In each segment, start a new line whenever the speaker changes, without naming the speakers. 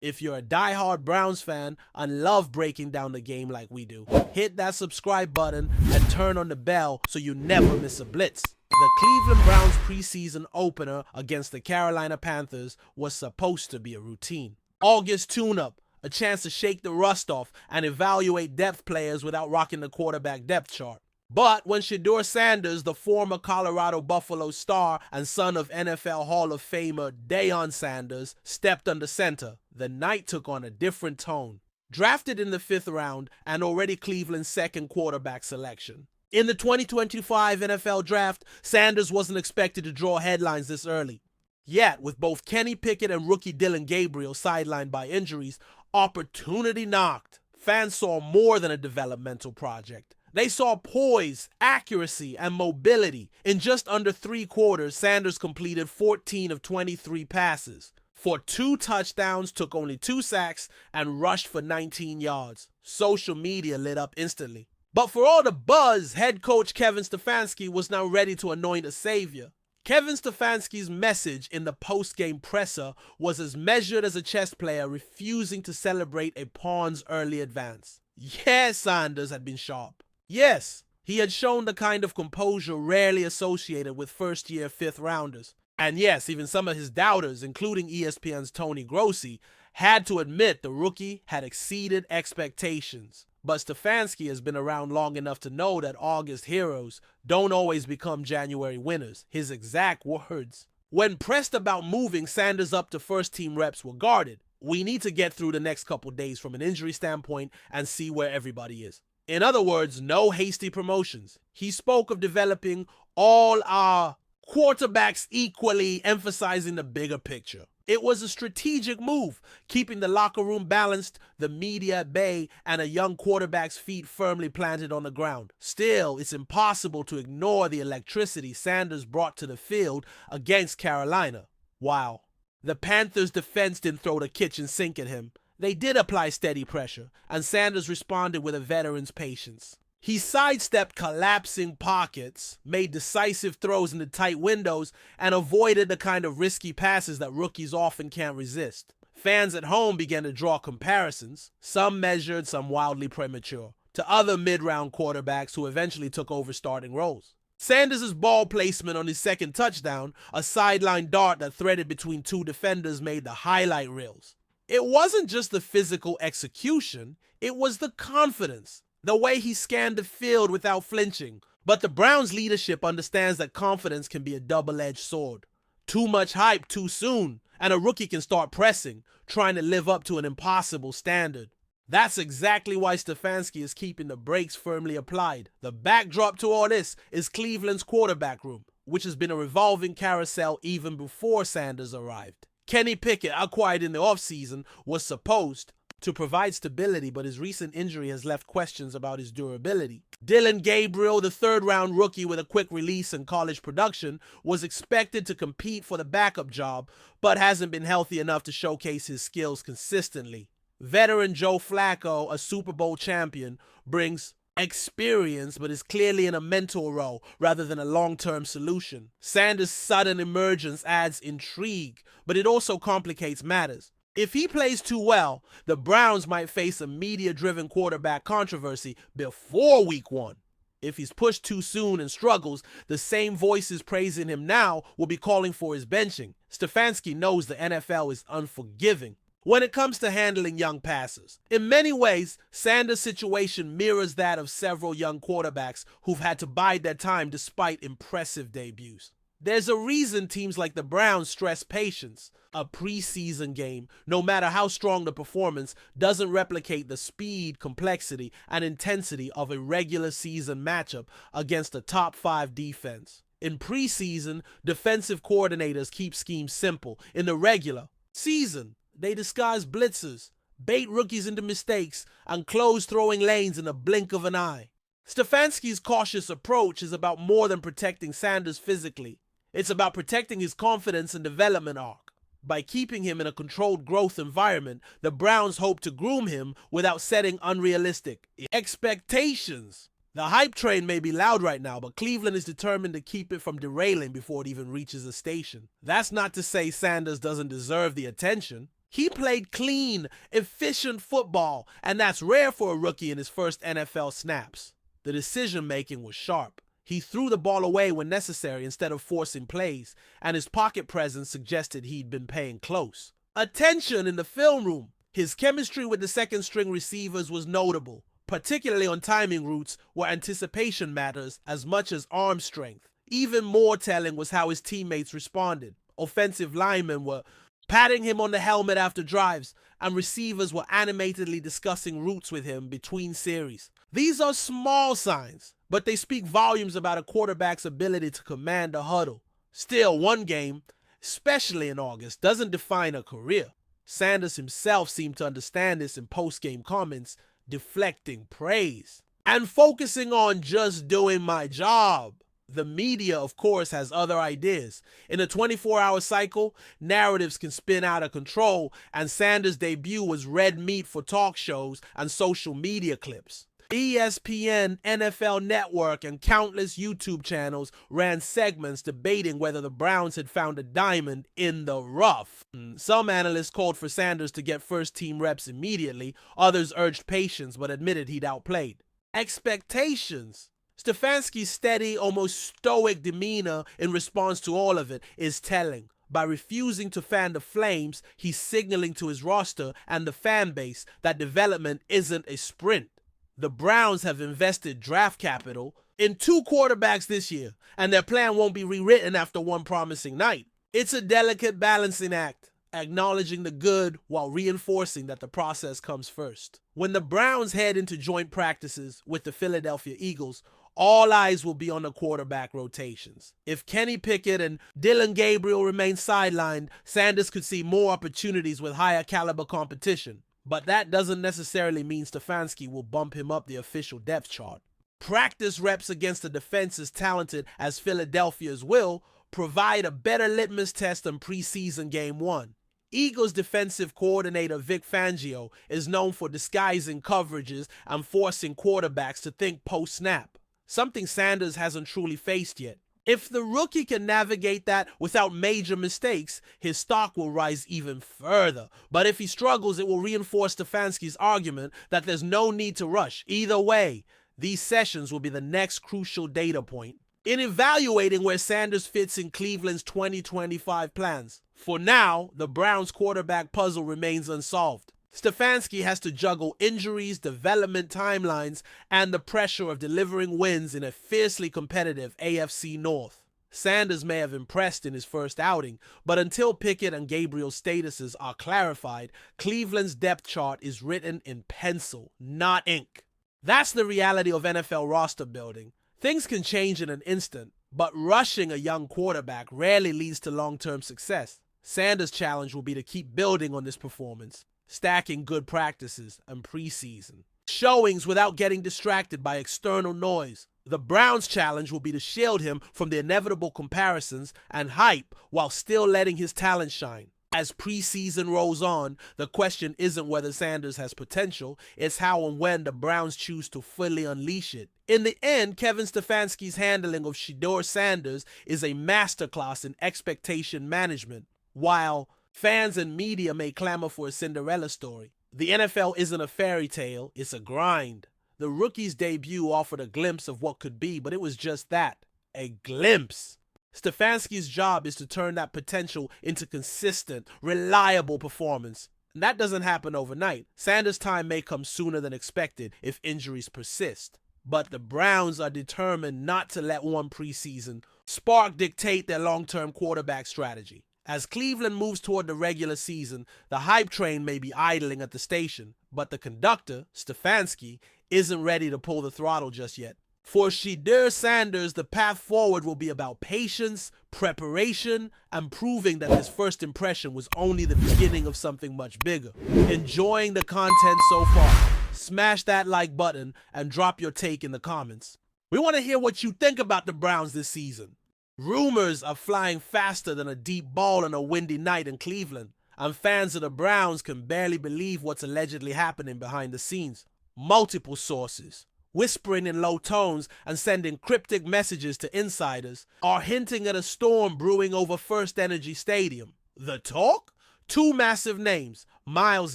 If you're a diehard Browns fan and love breaking down the game like we do, hit that subscribe button and turn on the bell so you never miss a blitz. The Cleveland Browns preseason opener against the Carolina Panthers was supposed to be a routine. August tune-up, a chance to shake the rust off and evaluate depth players without rocking the quarterback depth chart. But when Shedeur Sanders, the former Colorado Buffalo star and son of NFL Hall of Famer Deion Sanders, stepped under center, the night took on a different tone. Drafted in the 5th round and already Cleveland's second quarterback selection. In the 2025 NFL Draft, Sanders wasn't expected to draw headlines this early. Yet, with both Kenny Pickett and rookie Dillon Gabriel sidelined by injuries, opportunity knocked. Fans saw more than a developmental project. They saw poise, accuracy, and mobility. In just under 3 quarters, Sanders completed 14 of 23 passes. For 2 touchdowns, took only 2 sacks, and rushed for 19 yards. Social media lit up instantly. But for all the buzz, head coach Kevin Stefanski was now ready to anoint a savior. Kevin Stefanski's message in the post-game presser was as measured as a chess player refusing to celebrate a pawn's early advance. Yes, Sanders had been sharp. Yes, he had shown the kind of composure rarely associated with first-year 5th rounders. And yes, even some of his doubters, including ESPN's Tony Grossi, had to admit the rookie had exceeded expectations. But Stefanski has been around long enough to know that August heroes don't always become January winners. His exact words. When pressed about moving Sanders up to first-team reps were guarded. We need to get through the next couple days from an injury standpoint and see where everybody is. In other words, no hasty promotions. He spoke of developing all our quarterbacks equally, emphasizing the bigger picture. It was a strategic move, keeping the locker room balanced, the media at bay, and a young quarterback's feet firmly planted on the ground. Still, it's impossible to ignore the electricity Sanders brought to the field against Carolina. Wow. The Panthers' defense didn't throw the kitchen sink at him. They did apply steady pressure, and Sanders responded with a veteran's patience. He sidestepped collapsing pockets, made decisive throws into tight windows, and avoided the kind of risky passes that rookies often can't resist. Fans at home began to draw comparisons, some measured, some wildly premature, to other mid-round quarterbacks who eventually took over starting roles. Sanders' ball placement on his second touchdown, a sideline dart that threaded between 2 defenders, made the highlight reels. It wasn't just the physical execution, it was the confidence. The way he scanned the field without flinching. But the Browns' leadership understands that confidence can be a double-edged sword. Too much hype too soon, and a rookie can start pressing, trying to live up to an impossible standard. That's exactly why Stefanski is keeping the brakes firmly applied. The backdrop to all this is Cleveland's quarterback room, which has been a revolving carousel even before Sanders arrived. Kenny Pickett, acquired in the offseason, was supposed to provide stability, but his recent injury has left questions about his durability. Dillon Gabriel, the 3rd-round rookie with a quick release and college production, was expected to compete for the backup job, but hasn't been healthy enough to showcase his skills consistently. Veteran Joe Flacco, a Super Bowl champion, brings experience, but is clearly in a mentor role rather than a long-term solution. Sanders' sudden emergence adds intrigue, but it also complicates matters. If he plays too well, the Browns might face a media-driven quarterback controversy before Week 1. If he's pushed too soon and struggles, the same voices praising him now will be calling for his benching. Stefanski knows the NFL is unforgiving when it comes to handling young passers. In many ways, Sanders' situation mirrors that of several young quarterbacks who've had to bide their time despite impressive debuts. There's a reason teams like the Browns stress patience. A preseason game, no matter how strong the performance, doesn't replicate the speed, complexity, and intensity of a regular season matchup against a top 5 defense. In preseason, defensive coordinators keep schemes simple. In the regular season, they disguise blitzes, bait rookies into mistakes, and close throwing lanes in a blink of an eye. Stefanski's cautious approach is about more than protecting Sanders physically. It's about protecting his confidence and development arc. By keeping him in a controlled growth environment, the Browns hope to groom him without setting unrealistic expectations. The hype train may be loud right now, but Cleveland is determined to keep it from derailing before it even reaches the station. That's not to say Sanders doesn't deserve the attention. He played clean, efficient football, and that's rare for a rookie in his first NFL snaps. The decision-making was sharp. He threw the ball away when necessary instead of forcing plays, and his pocket presence suggested he'd been paying close attention in the film room. His chemistry with the second-string receivers was notable, particularly on timing routes where anticipation matters as much as arm strength. Even more telling was how his teammates responded. Offensive linemen were patting him on the helmet after drives, and receivers were animatedly discussing routes with him between series. These are small signs, but they speak volumes about a quarterback's ability to command a huddle. Still, one game, especially in August, doesn't define a career. Sanders himself seemed to understand this in post-game comments, deflecting praise and focusing on just doing my job. The media, of course, has other ideas. In a 24-hour cycle, narratives can spin out of control, and Sanders' debut was red meat for talk shows and social media clips. ESPN, NFL Network, and countless YouTube channels ran segments debating whether the Browns had found a diamond in the rough. Some analysts called for Sanders to get first-team reps immediately. Others urged patience but admitted he'd outplayed expectations. Stefanski's steady, almost stoic demeanor in response to all of it is telling. By refusing to fan the flames, he's signaling to his roster and the fan base that development isn't a sprint. The Browns have invested draft capital in 2 quarterbacks this year, and their plan won't be rewritten after one promising night. It's a delicate balancing act, acknowledging the good while reinforcing that the process comes first. When the Browns head into joint practices with the Philadelphia Eagles, all eyes will be on the quarterback rotations. If Kenny Pickett and Dillon Gabriel remain sidelined, Sanders could see more opportunities with higher caliber competition. But that doesn't necessarily mean Stefanski will bump him up the official depth chart. Practice reps against a defense as talented as Philadelphia's will provide a better litmus test than preseason game 1. Eagles defensive coordinator Vic Fangio is known for disguising coverages and forcing quarterbacks to think post-snap, something Sanders hasn't truly faced yet. If the rookie can navigate that without major mistakes, his stock will rise even further. But if he struggles, it will reinforce Stefanski's argument that there's no need to rush. Either way, these sessions will be the next crucial data point in evaluating where Sanders fits in Cleveland's 2025 plans. For now, the Browns' quarterback puzzle remains unsolved. Stefanski has to juggle injuries, development timelines, and the pressure of delivering wins in a fiercely competitive AFC North. Sanders may have impressed in his first outing, but until Pickett and Gabriel's statuses are clarified, Cleveland's depth chart is written in pencil, not ink. That's the reality of NFL roster building. Things can change in an instant, but rushing a young quarterback rarely leads to long-term success. Sanders' challenge will be to keep building on this performance, stacking good practices and preseason showings without getting distracted by external noise. The Browns' challenge will be to shield him from the inevitable comparisons and hype while still letting his talent shine. As preseason rolls on, the question isn't whether Sanders has potential, it's how and when the Browns choose to fully unleash it. In the end, Kevin Stefanski's handling of Shedeur Sanders is a masterclass in expectation management. While fans and media may clamor for a Cinderella story, the NFL isn't a fairy tale, it's a grind. The rookie's debut offered a glimpse of what could be, but it was just that, a glimpse. Stefanski's job is to turn that potential into consistent, reliable performance. And that doesn't happen overnight. Sanders' time may come sooner than expected if injuries persist. But the Browns are determined not to let one preseason spark dictate their long-term quarterback strategy. As Cleveland moves toward the regular season, the hype train may be idling at the station, but the conductor, Stefanski, isn't ready to pull the throttle just yet. For Shedeur Sanders, the path forward will be about patience, preparation, and proving that his first impression was only the beginning of something much bigger. Enjoying the content so far? Smash that like button and drop your take in the comments. We want to hear what you think about the Browns this season. Rumors are flying faster than a deep ball on a windy night in Cleveland, and fans of the Browns can barely believe what's allegedly happening behind the scenes. Multiple sources, whispering in low tones and sending cryptic messages to insiders, are hinting at a storm brewing over First Energy Stadium. The talk? Two massive names, Myles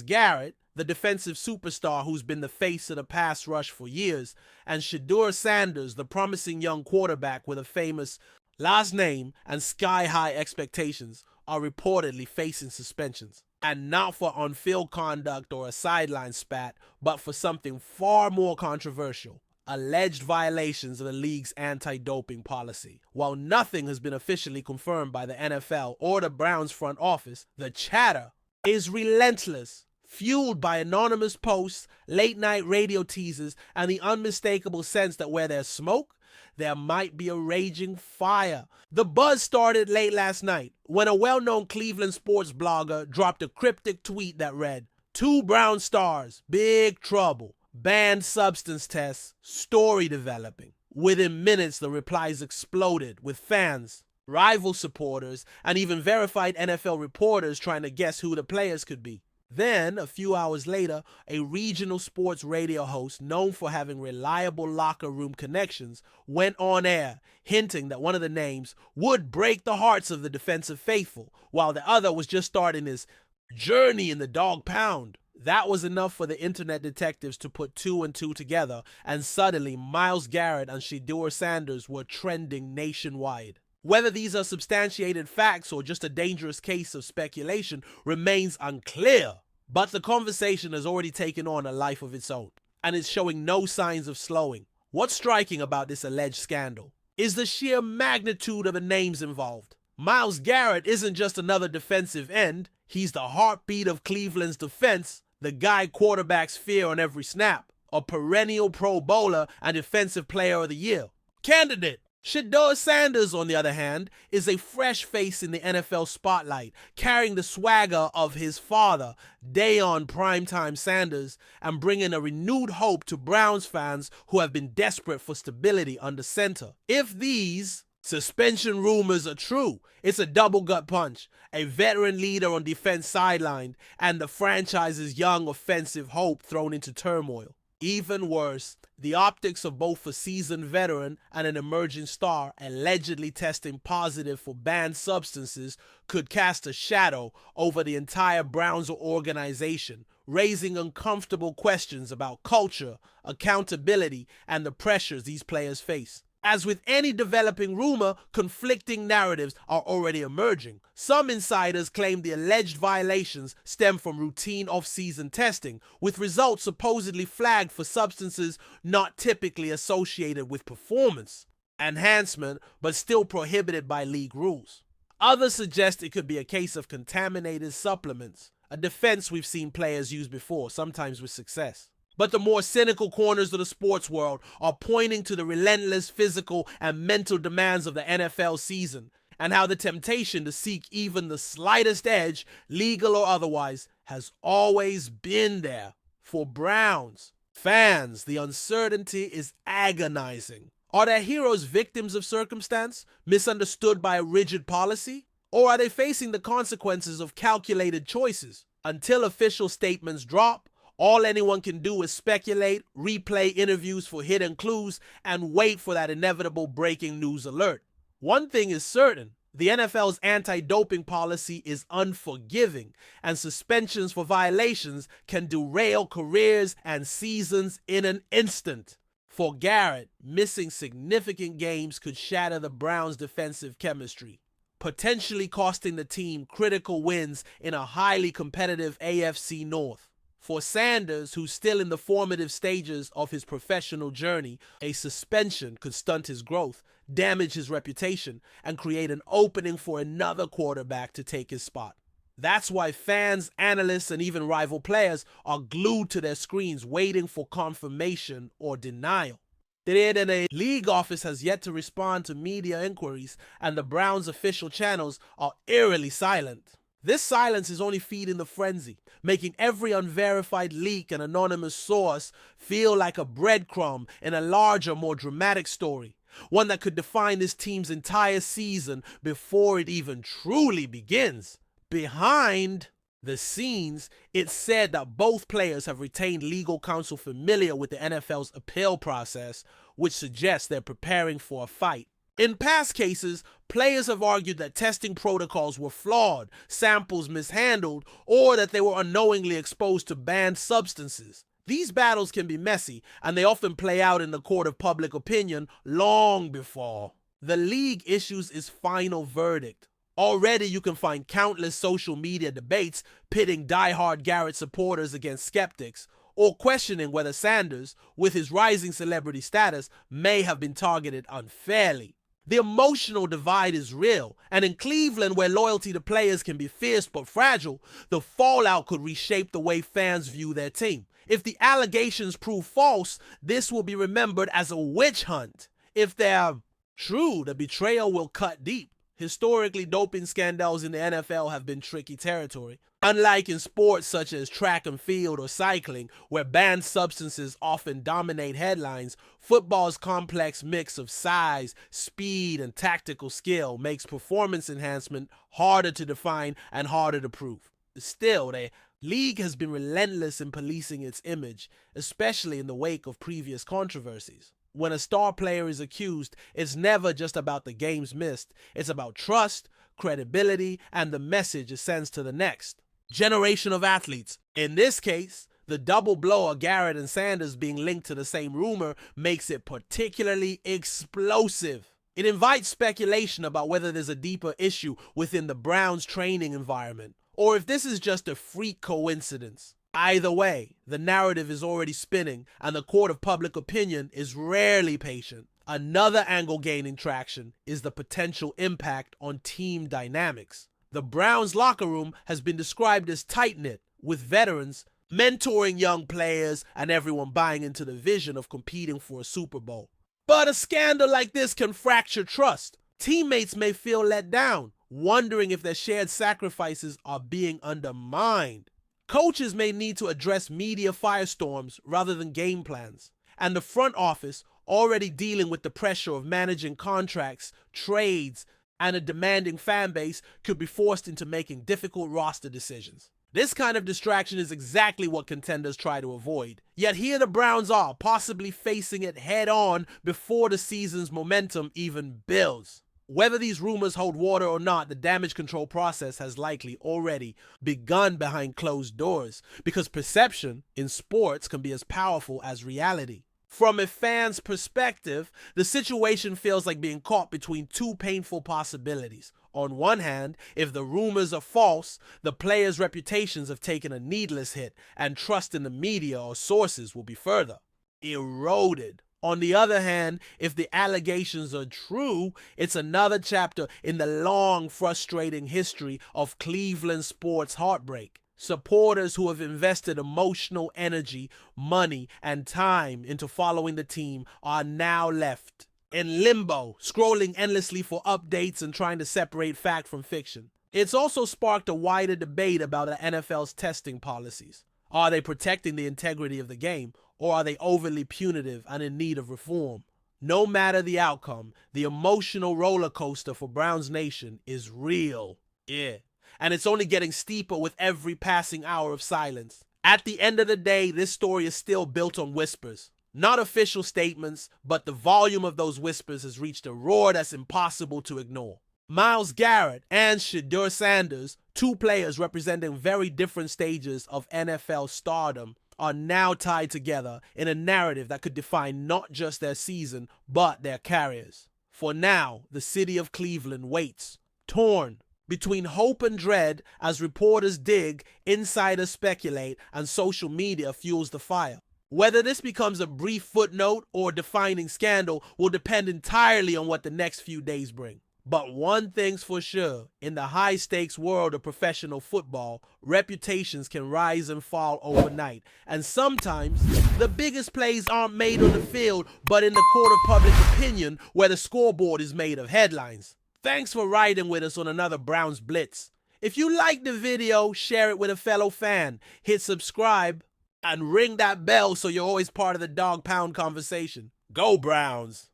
Garrett, the defensive superstar who's been the face of the pass rush for years, and Shedeur Sanders, the promising young quarterback with a famous last name and sky-high expectations, are reportedly facing suspensions. And not for on-field conduct or a sideline spat, but for something far more controversial: alleged violations of the league's anti-doping policy. While nothing has been officially confirmed by the NFL or the Browns front office, the chatter is relentless, fueled by anonymous posts, late-night radio teasers, and the unmistakable sense that where there's smoke, there might be a raging fire. The buzz started late last night when a well-known Cleveland sports blogger dropped a cryptic tweet that read, "Two Brown stars, big trouble. Banned substance tests, story developing." Within minutes, the replies exploded, with fans, rival supporters, and even verified NFL reporters trying to guess who the players could be. Then, a few hours later, a regional sports radio host known for having reliable locker room connections went on air, hinting that one of the names would break the hearts of the defensive faithful, while the other was just starting his journey in the Dawg Pound. That was enough for the internet detectives to put two and two together, and suddenly Myles Garrett and Shedeur Sanders were trending nationwide. Whether these are substantiated facts or just a dangerous case of speculation remains unclear, but the conversation has already taken on a life of its own, and is showing no signs of slowing. What's striking about this alleged scandal is the sheer magnitude of the names involved. Myles Garrett isn't just another defensive end, he's the heartbeat of Cleveland's defense, the guy quarterbacks fear on every snap, a perennial Pro Bowler and Defensive Player of the Year candidate. Shedeur Sanders, on the other hand, is a fresh face in the NFL spotlight, carrying the swagger of his father, Deion Primetime Sanders, and bringing a renewed hope to Browns fans who have been desperate for stability under center. If these suspension rumors are true, it's a double gut punch, a veteran leader on defense sidelined, and the franchise's young offensive hope thrown into turmoil. Even worse, the optics of both a seasoned veteran and an emerging star allegedly testing positive for banned substances could cast a shadow over the entire Browns organization, raising uncomfortable questions about culture, accountability, and the pressures these players face. As with any developing rumor, conflicting narratives are already emerging. Some insiders claim the alleged violations stem from routine off-season testing, with results supposedly flagged for substances not typically associated with performance enhancement, but still prohibited by league rules. Others suggest it could be a case of contaminated supplements, a defense we've seen players use before, sometimes with success. But the more cynical corners of the sports world are pointing to the relentless physical and mental demands of the NFL season, and how the temptation to seek even the slightest edge, legal or otherwise, has always been there. For Browns fans, the uncertainty is agonizing. Are their heroes victims of circumstance, misunderstood by a rigid policy? Or are they facing the consequences of calculated choices? Until official statements drop, all anyone can do is speculate, replay interviews for hidden clues, and wait for that inevitable breaking news alert. One thing is certain, the NFL's anti-doping policy is unforgiving, and suspensions for violations can derail careers and seasons in an instant. For Garrett, missing significant games could shatter the Browns' defensive chemistry, potentially costing the team critical wins in a highly competitive AFC North. For Sanders, who's still in the formative stages of his professional journey, a suspension could stunt his growth, damage his reputation, and create an opening for another quarterback to take his spot. That's why fans, analysts, and even rival players are glued to their screens waiting for confirmation or denial. The league office has yet to respond to media inquiries, and the Browns' official channels are eerily silent. This silence is only feeding the frenzy, making every unverified leak and anonymous source feel like a breadcrumb in a larger, more dramatic story, one that could define this team's entire season before it even truly begins. Behind the scenes, it's said that both players have retained legal counsel familiar with the NFL's appeal process, which suggests they're preparing for a fight. In past cases, players have argued that testing protocols were flawed, samples mishandled, or that they were unknowingly exposed to banned substances. These battles can be messy, and they often play out in the court of public opinion long before the league issues its final verdict. Already you can find countless social media debates pitting diehard Garrett supporters against skeptics, or questioning whether Sanders, with his rising celebrity status, may have been targeted unfairly. The emotional divide is real, and in Cleveland, where loyalty to players can be fierce but fragile, the fallout could reshape the way fans view their team. If the allegations prove false, this will be remembered as a witch hunt. If they're true, the betrayal will cut deep. Historically, doping scandals in the NFL have been tricky territory. Unlike in sports such as track and field or cycling, where banned substances often dominate headlines, football's complex mix of size, speed, and tactical skill makes performance enhancement harder to define and harder to prove. Still, the league has been relentless in policing its image, especially in the wake of previous controversies. When a star player is accused, it's never just about the games missed. It's about trust, credibility, and the message it sends to the next generation of athletes. In this case, the double blow of Garrett and Sanders being linked to the same rumor makes it particularly explosive. It invites speculation about whether there's a deeper issue within the Browns' training environment, or if this is just a freak coincidence. Either way, the narrative is already spinning, and the court of public opinion is rarely patient. Another angle gaining traction is the potential impact on team dynamics. The Browns locker room has been described as tight-knit, with veterans mentoring young players and everyone buying into the vision of competing for a Super Bowl. But a scandal like this can fracture trust. Teammates may feel let down, wondering if their shared sacrifices are being undermined. Coaches may need to address media firestorms rather than game plans. And the front office, already dealing with the pressure of managing contracts, trades, and a demanding fan base, could be forced into making difficult roster decisions. This kind of distraction is exactly what contenders try to avoid. Yet here the Browns are, possibly facing it head on before the season's momentum even builds. Whether these rumors hold water or not, the damage control process has likely already begun behind closed doors, because perception in sports can be as powerful as reality. From a fan's perspective, the situation feels like being caught between two painful possibilities. On one hand, if the rumors are false, the players' reputations have taken a needless hit, and trust in the media or sources will be further eroded. On the other hand, if the allegations are true, it's another chapter in the long, frustrating history of Cleveland sports heartbreak. Supporters who have invested emotional energy, money, and time into following the team are now left in limbo, scrolling endlessly for updates and trying to separate fact from fiction. It's also sparked a wider debate about the NFL's testing policies. Are they protecting the integrity of the game, or are they overly punitive and in need of reform? No matter the outcome, the emotional roller coaster for Browns Nation is real. Yeah. And it's only getting steeper with every passing hour of silence. At the end of the day, this story is still built on whispers. Not official statements, but the volume of those whispers has reached a roar that's impossible to ignore. Myles Garrett and Shedeur Sanders, two players representing very different stages of NFL stardom, are now tied together in a narrative that could define not just their season, but their careers. For now, the city of Cleveland waits, torn between hope and dread as reporters dig, insiders speculate, and social media fuels the fire. Whether this becomes a brief footnote or a defining scandal will depend entirely on what the next few days bring. But one thing's for sure, in the high-stakes world of professional football, reputations can rise and fall overnight. And sometimes, the biggest plays aren't made on the field, but in the court of public opinion, where the scoreboard is made of headlines. Thanks for riding with us on another Browns Blitz. If you liked the video, share it with a fellow fan, hit subscribe, and ring that bell so you're always part of the Dawg Pound conversation. Go Browns!